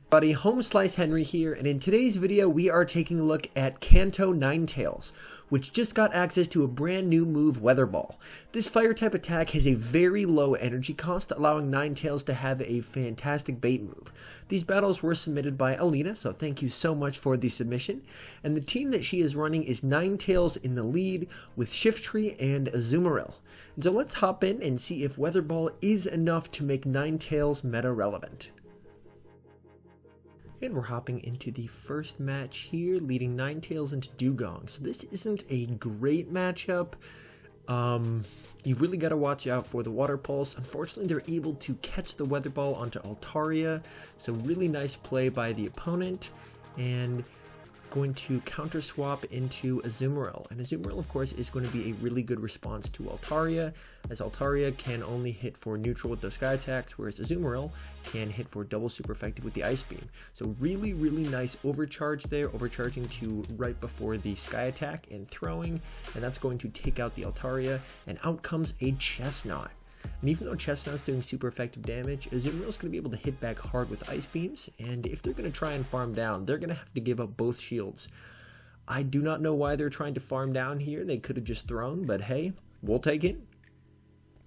Buddy, HomeSliceHenry here, and in today's video we are taking a look at Kanto NINETALES, which just got access to a brand new move, Weather Ball. This fire type attack has a very low energy cost, allowing NINETALES to have a fantastic bait move. These battles were submitted by Alina, so thank you so much for the submission. And the team that she is running is NINETALES in the lead with Shiftry and Azumarill. And so let's hop in and see if Weather Ball is enough to make NINETALES meta relevant. And we're hopping into the first match here, leading NINETALES into Dugong. So this isn't a great matchup. You really got to watch out for the Water Pulse. Unfortunately, they're able to catch the Weather Ball onto Altaria. So really nice play by the opponent. And going to counter swap into Azumarill. And Azumarill, of course, is going to be a really good response to Altaria, as Altaria can only hit for neutral with those sky attacks, whereas Azumarill can hit for double super effective with the Ice Beam. So really nice overcharge there, overcharging to right before the sky attack and throwing, and that's going to take out the Altaria, and out comes a Chestnut. And even though Chestnut's doing super effective damage, Azumarill's going to be able to hit back hard with Ice Beams, and if they're going to try and farm down, they're going to have to give up both shields. I do not know why they're trying to farm down here. They could have just thrown, but hey, we'll take it.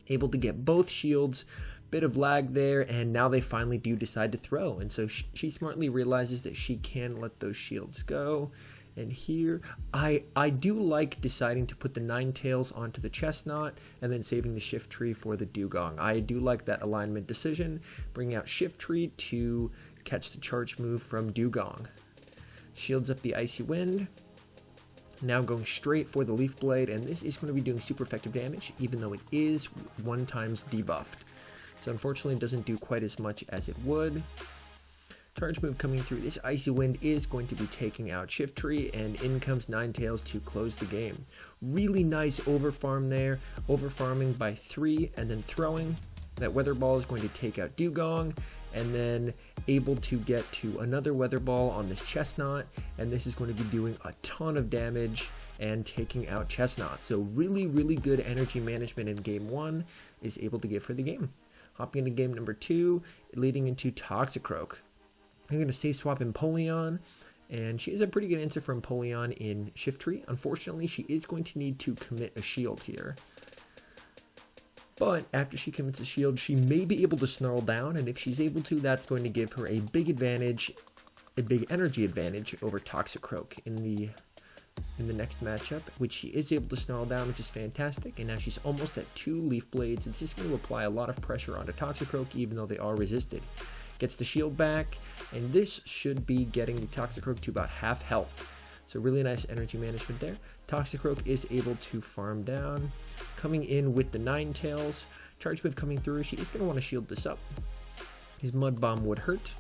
Able to get both shields, bit of lag there, and now they finally do decide to throw, and so she smartly realizes that she can let those shields go. And here, I do like deciding to put the NINETALES onto the Chestnut and then saving the Shiftry for the Dugong. I do like that alignment decision, bringing out Shiftry to catch the charge move from Dugong. Shields up the Icy Wind. Now going straight for the Leaf Blade, and this is going to be doing super effective damage, even though it is 1 times debuffed. So unfortunately it doesn't do quite as much as it would. Charge move coming through. This Icy Wind is going to be taking out Shiftry, and in comes NINETALES to close the game. Really nice overfarm there, overfarming by 3 and then throwing. That Weather Ball is going to take out Dugong, and then able to get to another Weather Ball on this Chestnut, and this is going to be doing a ton of damage and taking out Chestnut. So really good energy management in game 1 is able to give her the game. Hopping into game number 2, leading into Toxicroak. I'm going to safe swap Empoleon, and she is a pretty good answer for Empoleon in Shiftry. Unfortunately, she is going to need to commit a shield here. But after she commits a shield, she may be able to snarl down, and if she's able to, that's going to give her a big advantage, a big energy advantage over Toxicroak in the next matchup, which she is able to snarl down, which is fantastic. And now she's almost at 2 Leaf Blades. It's just going to apply a lot of pressure onto Toxicroak, even though they are resisted. Gets the shield back, and this should be getting the Toxicroak to about half health. So really nice energy management there. Toxicroak is able to farm down. Coming in with the NINETALES. Charge move coming through. She is going to want to shield this up. His Mud Bomb would hurt.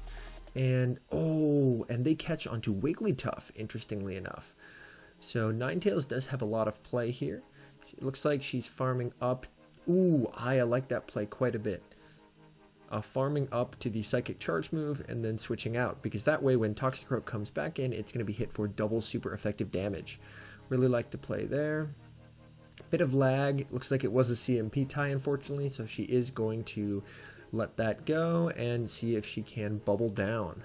And, oh, and they catch onto Wigglytuff, interestingly enough. So NINETALES does have a lot of play here. It looks like she's farming up. Ooh, I like that play quite a bit. Farming up to the Psychic Charge move and then switching out, because that way when Toxicroak comes back in, it's going to be hit for double super effective damage. Really like the play there. Bit of lag. It looks like it was a CMP tie, unfortunately, so she is going to let that go and see if she can bubble down.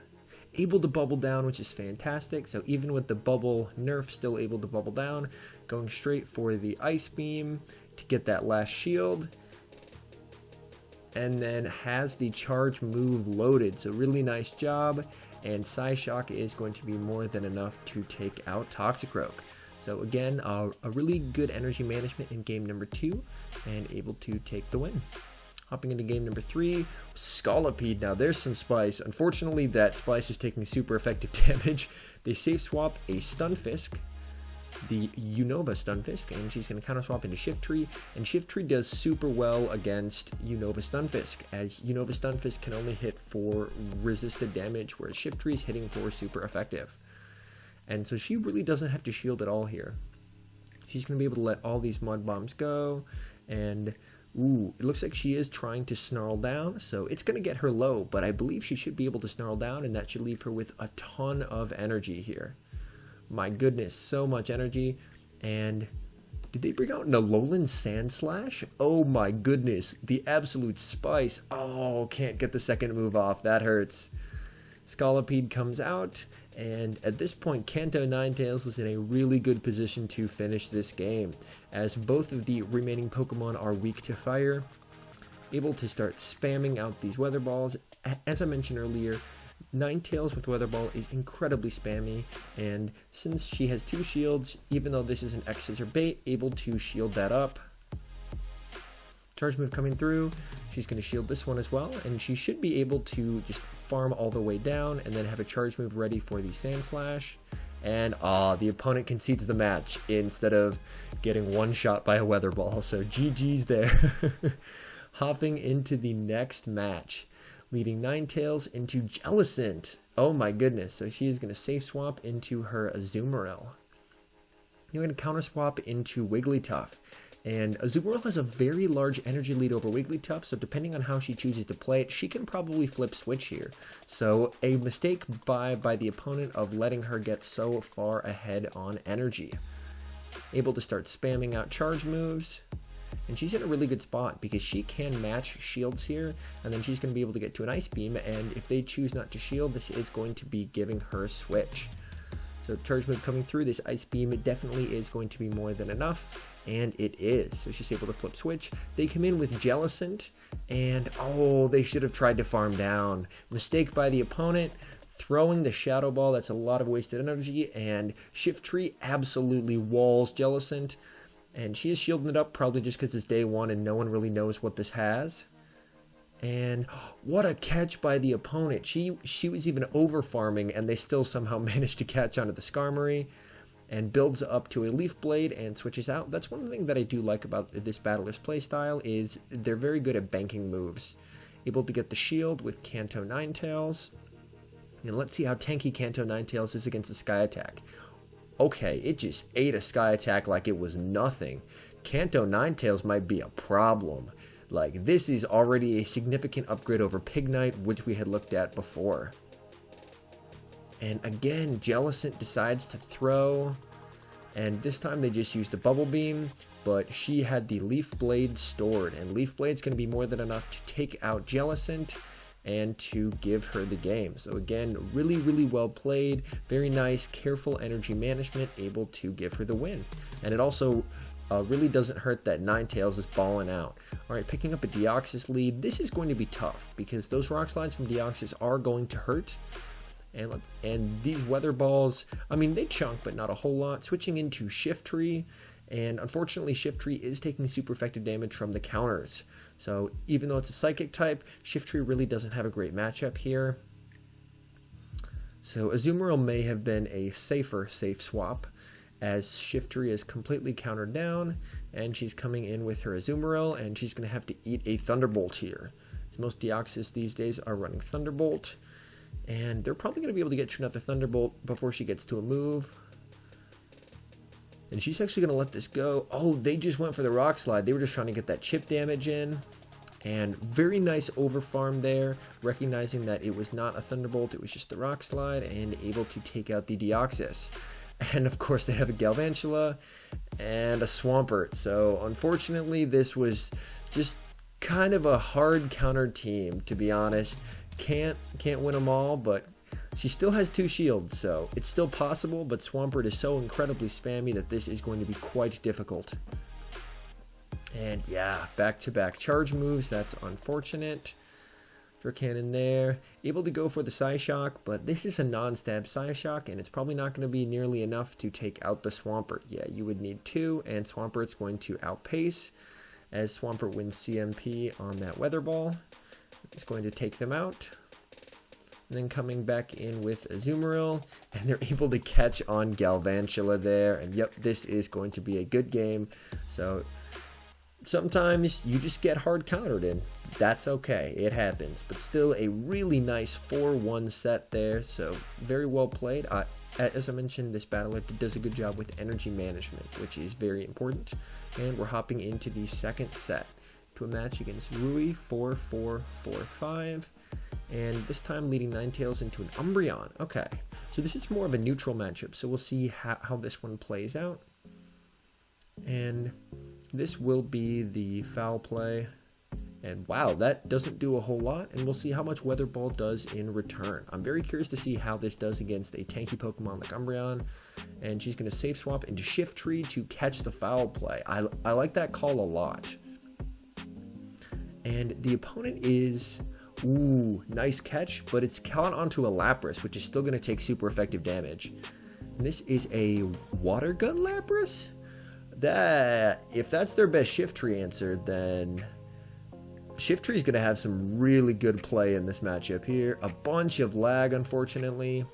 Able to bubble down, which is fantastic. So even with the bubble nerf, still able to bubble down. Going straight for the Ice Beam to get that last shield. And then has the charge move loaded. So really nice job. And Psyshock is going to be more than enough to take out Toxicroak. So again, a really good energy management in game number 2 and able to take the win. Hopping into game number 3, Scolipede. Now there's some Spice. Unfortunately, that Spice is taking super effective damage. They safe swap a Stunfisk, the Unova Stunfisk, and she's going to counter swap into Shiftry, and Shiftry does super well against Unova Stunfisk, as Unova Stunfisk can only hit for resisted damage, whereas Shiftry is hitting for super effective. And so she really doesn't have to shield at all here. She's going to be able to let all these Mud Bombs go, and ooh, it looks like she is trying to snarl down, so it's going to get her low, but I believe she should be able to snarl down, and that should leave her with a ton of energy here. My goodness, so much energy. And did they bring out an Alolan Sandslash? Oh my goodness, the absolute Spice. Oh, can't get the second move off. That hurts. Scolipede comes out, and at this point, Kanto Ninetales is in a really good position to finish this game, as both of the remaining Pokemon are weak to fire, able to start spamming out these Weather Balls. As I mentioned earlier, Ninetales with Weather Ball is incredibly spammy, and since she has 2 shields, even though this is an X-Scissor bait, able to shield that up. Charge move coming through, she's going to shield this one as well, and she should be able to just farm all the way down and then have a charge move ready for the Sand Slash. And the opponent concedes the match instead of getting one shot by a Weather Ball, so GG's there. Hopping into the next match, leading Ninetales into Jellicent. Oh my goodness, so she is going to safe swap into her Azumarill. You're going to counter swap into Wigglytuff. And Azumarill has a very large energy lead over Wigglytuff, so depending on how she chooses to play it, she can probably flip switch here. So a mistake by the opponent of letting her get so far ahead on energy. Able to start spamming out charge moves. And she's in a really good spot because she can match shields here, and then she's going to be able to get to an Ice Beam, and if they choose not to shield, this is going to be giving her a switch. So charge move coming through, this Ice Beam, it definitely is going to be more than enough, and it is. So she's able to flip switch. They come in with Jellicent, and they should have tried to farm down. Mistake by the opponent, throwing the Shadow Ball, that's a lot of wasted energy, and Shiftry absolutely walls Jellicent. And she is shielding it up probably just because it's day 1 and no one really knows what this has. And what a catch by the opponent. She was even over farming and they still somehow managed to catch onto the Skarmory and builds up to a Leaf Blade and switches out. That's one thing that I do like about this battler's playstyle is they're very good at banking moves. Able to get the shield with Kanto Ninetales. And let's see how tanky Kanto Ninetales is against the Sky Attack. Okay, it just ate a Sky Attack like it was nothing. Kanto Ninetales might be a problem. Like, this is already a significant upgrade over Pignite, which we had looked at before. And again, Jellicent decides to throw. And this time they just used the Bubble Beam, but she had the Leaf Blade stored. And Leaf Blade's going to be more than enough to take out Jellicent and to give her the game. So again, really, really well played. Very nice, careful energy management, able to give her the win. And it also really doesn't hurt that Ninetales is balling out. All right, picking up a Deoxys lead. This is going to be tough because those Rock Slides from Deoxys are going to hurt. And these Weather Balls, I mean, they chunk, but not a whole lot. Switching into Shiftry. And unfortunately, Shiftry is taking super effective damage from the counters. So even though it's a Psychic type, Shiftry really doesn't have a great matchup here. So Azumarill may have been a safer safe swap, as Shiftry is completely countered down, and she's coming in with her Azumarill, and she's going to have to eat a Thunderbolt here. As most Deoxys these days are running Thunderbolt, and they're probably going to be able to get to another Thunderbolt before she gets to a move. And she's actually going to let this go. Oh, they just went for the Rock Slide. They were just trying to get that chip damage in. And very nice overfarm there, recognizing that it was not a Thunderbolt, it was just the Rock Slide, and able to take out the Deoxys. And of course they have a Galvantula and a Swampert. So unfortunately this was just kind of a hard counter team, to be honest. Can't win them all, but she still has 2 shields, so it's still possible, but Swampert is so incredibly spammy that this is going to be quite difficult. And yeah, back-to-back charge moves, that's unfortunate. Cannon there, able to go for the Psyshock, but this is a non-stab Psyshock, and it's probably not going to be nearly enough to take out the Swampert. Yeah, you would need 2, and Swampert's going to outpace, as Swampert wins CMP on that Weather Ball. It's going to take them out. And then coming back in with Azumarill, and they're able to catch on Galvantula there, and yep, this is going to be a good game. So sometimes you just get hard countered, and that's okay, it happens, but still a really nice 4-1 set there, so very well played. As I mentioned, this battler does a good job with energy management, which is very important. And we're hopping into the second set to a match against Rui 4-4-4-5, and this time leading Ninetales into an Umbreon. Okay, so this is more of a neutral matchup, so we'll see how this one plays out. And this will be the foul play, And wow, that doesn't do a whole lot, and we'll see how much Weather Ball does in return. I'm very curious to see how this does against a tanky Pokemon like Umbreon. And she's going to safe swap into Shiftry to catch the foul play. I like that call a lot. And the opponent is, ooh, nice catch, but it's caught onto a Lapras, which is still going to take super effective damage. And this is a Water Gun Lapras? If that's their best Shiftry answer, then Shiftry is going to have some really good play in this matchup here. A bunch of lag, unfortunately,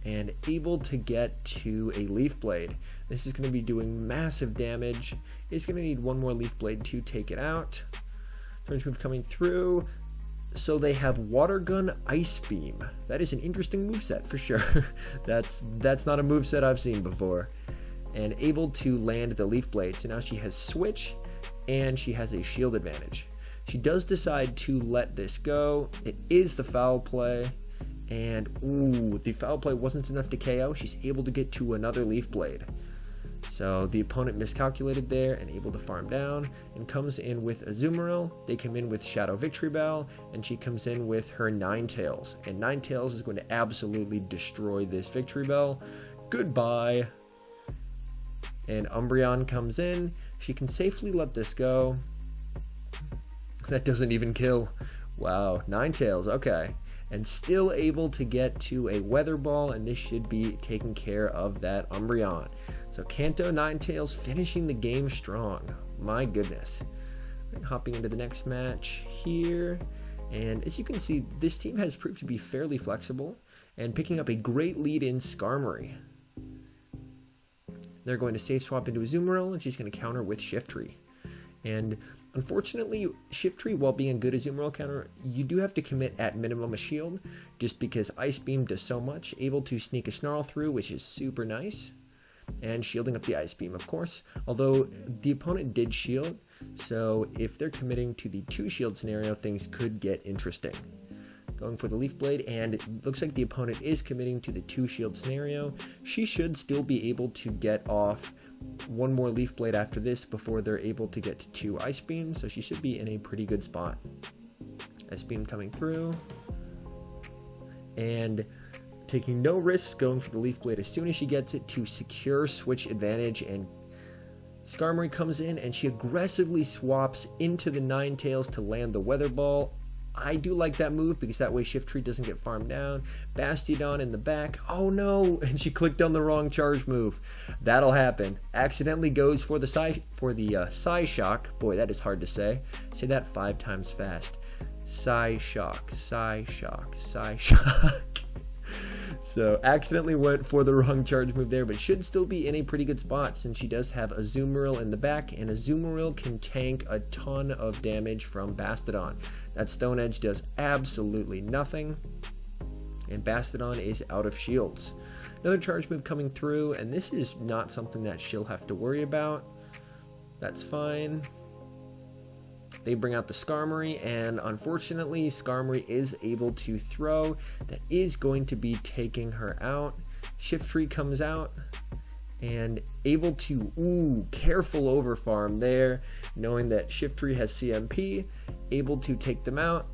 and able to get to a Leaf Blade. This is going to be doing massive damage. It's going to need one more Leaf Blade to take it out. Turns move coming through. So they have Water Gun, Ice Beam. That is an interesting moveset for sure. That's not a moveset I've seen before. And able to land the Leaf Blade. So now she has Switch, and she has a shield advantage. She does decide to let this go. It is the foul play. And ooh, the foul play wasn't enough to KO. She's able to get to another Leaf Blade. So the opponent miscalculated there and able to farm down and comes in with Azumarill. They come in with Shadow Victory Bell, and she comes in with her Ninetales. And Ninetales is going to absolutely destroy this Victory Bell. Goodbye. And Umbreon comes in. She can safely let this go. That doesn't even kill. Wow, Ninetales, okay. And still able to get to a Weather Ball, and this should be taking care of that Umbreon. So Kanto Ninetales finishing the game strong. My goodness. Hopping into the next match here. And as you can see, this team has proved to be fairly flexible and picking up a great lead in Skarmory. They're going to safe swap into Azumarill, and she's going to counter with Shiftry. And unfortunately, Shiftry, while being a good Azumarill counter, you do have to commit at minimum a shield, just because Ice Beam does so much, able to sneak a Snarl through, which is super nice, and shielding up the Ice Beam, of course, although the opponent did shield, so if they're committing to the 2-shield scenario, things could get interesting. Going for the Leaf Blade, and it looks like the opponent is committing to the 2-shield scenario. She should still be able to get off one more Leaf Blade after this before they're able to get to 2 Ice Beams, so she should be in a pretty good spot. Ice Beam coming through, and taking no risks, going for the Leaf Blade as soon as she gets it to secure switch advantage, and Skarmory comes in and she aggressively swaps into the Ninetales to land the Weather Ball. I do like that move because that way Shiftry doesn't get farmed down. Bastiodon in the back. Oh no, and she clicked on the wrong charge move. That'll happen. Accidentally goes for the Psyshock. Boy, that is hard to say. Say that 5 times fast. Psyshock, Psyshock, Psyshock. So accidentally went for the wrong charge move there, but should still be in a pretty good spot since she does have Azumarill in the back, and Azumarill can tank a ton of damage from Bastiodon. That Stone Edge does absolutely nothing, and Bastiodon is out of shields. Another charge move coming through, and this is not something that she'll have to worry about. That's fine. They bring out the Skarmory, and unfortunately, Skarmory is able to throw. That is going to be taking her out. Shiftry comes out, and able to, careful over farm there, knowing that Shiftry has CMP, able to take them out,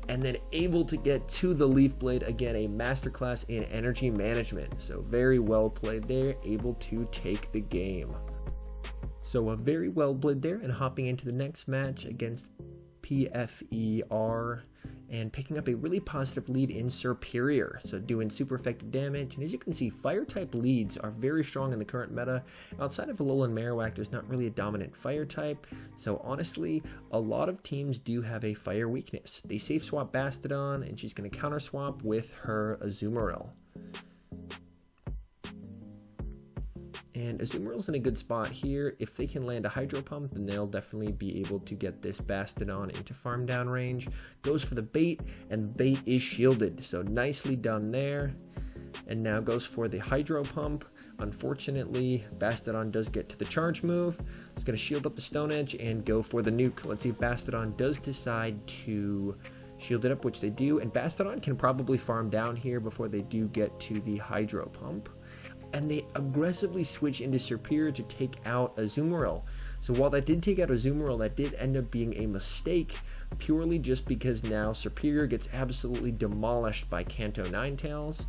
and then able to get to the Leaf Blade. Again, a masterclass in energy management. So very well played there, able to take the game. So a very well played there, and hopping into the next match against PFER and picking up a really positive lead in Superior, so doing super effective damage. And as you can see, fire type leads are very strong in the current meta. Outside of Alolan Marowak, there's not really a dominant fire type, so honestly, a lot of teams do have a fire weakness. They safe swap Bastiodon, and she's going to counter swap with her Azumarill. And Azumarill's in a good spot here. If they can land a Hydro Pump, then they'll definitely be able to get this Bastiodon into farm down range. Goes for the bait, and bait is shielded, so nicely done there. And now goes for the Hydro Pump. Unfortunately, Bastiodon does get to the charge move. It's going to shield up the Stone Edge and go for the nuke. Let's see if Bastiodon does decide to shield it up, which they do. And Bastiodon can probably farm down here before they do get to the Hydro Pump. And they aggressively switch into Superior to take out Azumarill. So while that did take out Azumarill, that did end up being a mistake, purely just because now Serperior gets absolutely demolished by Kanto Ninetales.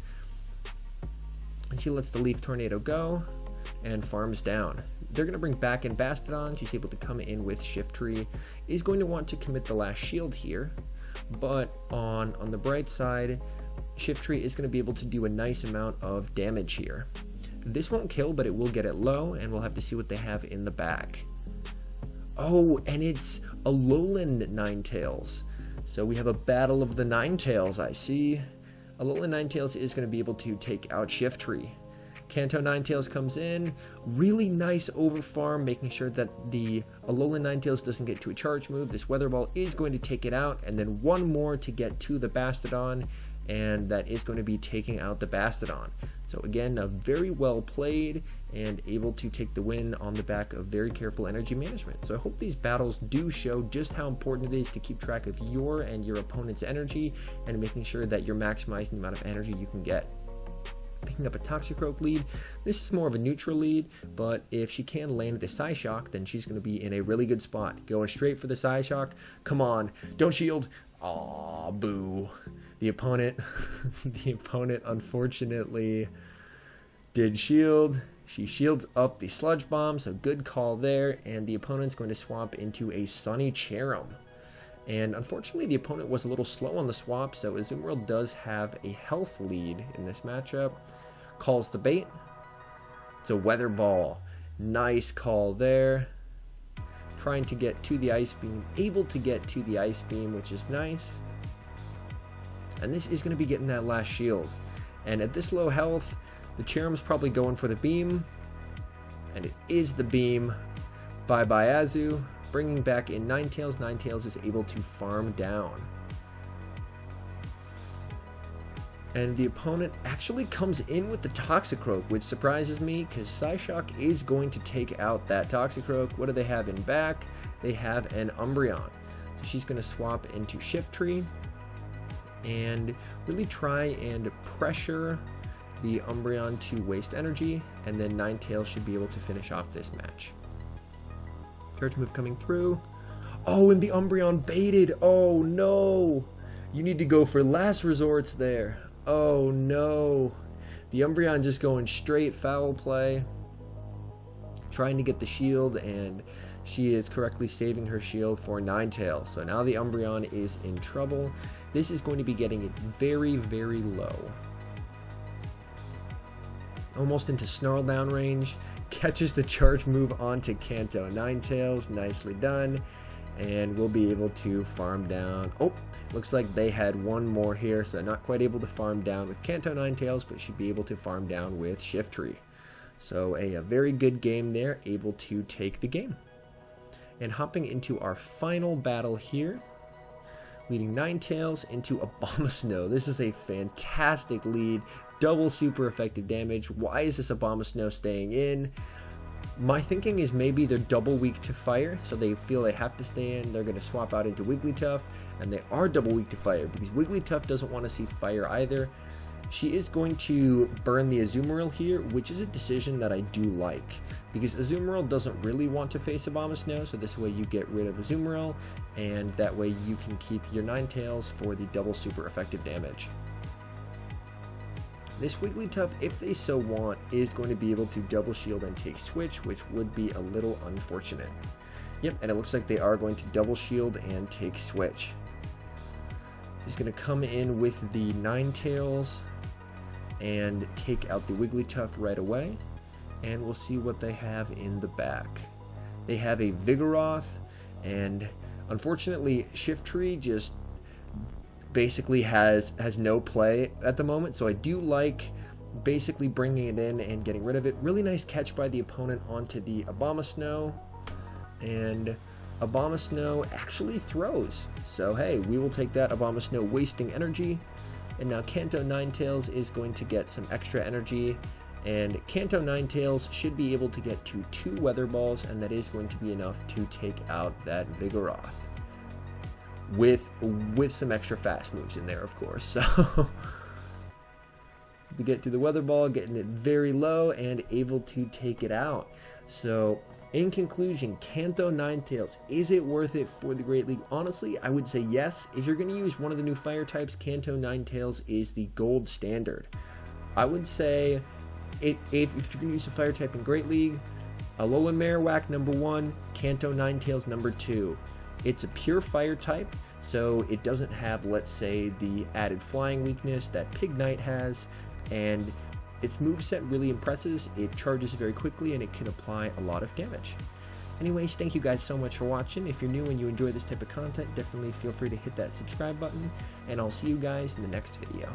And she lets the Leaf Tornado go and farms down. They're going to bring back in Bastodon. She's able to come in with Shiftry. Is going to want to commit the last shield here, but on the bright side, Shiftry is going to be able to do a nice amount of damage here. This won't kill, but it will get it low, and we'll have to see what they have in the back. Oh, and it's a Alolan Ninetales. So we have a battle of the Ninetales, I see. Alolan Ninetales is going to be able to take out Shiftry. Kanto Ninetales comes in, really nice over farm, making sure that the Alolan Ninetales doesn't get to a charge move. This Weather Ball is going to take it out, and then one more to get to the Bastodon, and that is going to be taking out the Bastodon. So again, a very well played and able to take the win on the back of very careful energy management. So I hope these battles do show just how important it is to keep track of your and your opponent's energy and making sure that you're maximizing the amount of energy you can get. Picking up a Toxicroak lead. This is more of a neutral lead, but if she can land the Psyshock, then she's going to be in a really good spot. Going straight for the Psyshock. Come on, don't shield. Aw, boo. The opponent, unfortunately did shield. She shields up the Sludge Bomb, so good call there, and the opponent's going to swap into a Sunny Cherum. And unfortunately, the opponent was a little slow on the swap, so Azumarill does have a health lead in this matchup. Calls the bait. It's a Weather Ball. Nice call there. Trying to get to the Ice Beam. Able to get to the Ice Beam, which is nice. And this is going to be getting that last shield. And at this low health, the Cherum's probably going for the beam. And it is the beam. Bye-bye, Azu. Bringing back in Ninetales. Ninetales is able to farm down. And the opponent actually comes in with the Toxicroak, which surprises me because Psyshock is going to take out that Toxicroak. What do they have in back? They have an Umbreon. So she's going to swap into Shiftry and really try and pressure the Umbreon to waste energy, and then Ninetales should be able to finish off this match. Charge move coming through. Oh, and the Umbreon baited. Oh no. You need to go for last resorts there. Oh no. The Umbreon just going straight foul play. Trying to get the shield, and she is correctly saving her shield for Ninetales. So now the Umbreon is in trouble. This is going to be getting it very, very low. Almost into Snarl down range. Catches the charge move onto Kanto Ninetales. Nicely done. And we'll be able to farm down. Oh, looks like they had one more here, so not quite able to farm down with Kanto Ninetales, but should be able to farm down with Shiftry. So a very good game there, able to take the game. And hopping into our final battle here, leading Ninetales into Abomasnow. This is a fantastic lead. Double super effective damage. Why is this Abomasnow staying in? My thinking is maybe they're double weak to fire, so they feel they have to stay in. They're going to swap out into Wigglytuff, and they are double weak to fire because Wigglytuff doesn't want to see fire either. She is going to burn the Azumarill here, which is a decision that I do like, because Azumarill doesn't really want to face Abomasnow, so this way you get rid of Azumarill, and that way you can keep your Ninetales for the double super effective damage. This Wigglytuff, if they so want, is going to be able to double shield and take switch, which would be a little unfortunate. Yep, and it looks like they are going to double shield and take switch. She's going to come in with the Ninetales and take out the Wigglytuff right away, and we'll see what they have in the back. They have a Vigoroth, and unfortunately Shiftry just basically has no play at the moment, so I do like basically bringing it in and getting rid of it. Really nice catch by the opponent onto the Abomasnow, and Abomasnow actually throws, so hey, we will take that. Abomasnow wasting energy, and now Kanto Ninetales is going to get some extra energy, and Kanto Ninetales should be able to get to 2 Weather Balls, and that is going to be enough to take out that Vigoroth. With some extra fast moves in there, of course. So to get to the Weather Ball, getting it very low and able to take it out. So In conclusion, Kanto Ninetales, is it worth it for the Great League? Honestly, I would say yes. If you're going to use one of the new fire types, Kanto Ninetales is the gold standard. I would say if you're going to use a fire type in Great League, Alolan Marowak #1, Kanto Ninetales #2. It's a pure fire type, so it doesn't have, let's say, the added flying weakness that Pignite has, and its moveset really impresses. It charges very quickly and it can apply a lot of damage. Anyways, thank you guys so much for watching. If you're new and you enjoy this type of content, definitely feel free to hit that subscribe button, and I'll see you guys in the next video.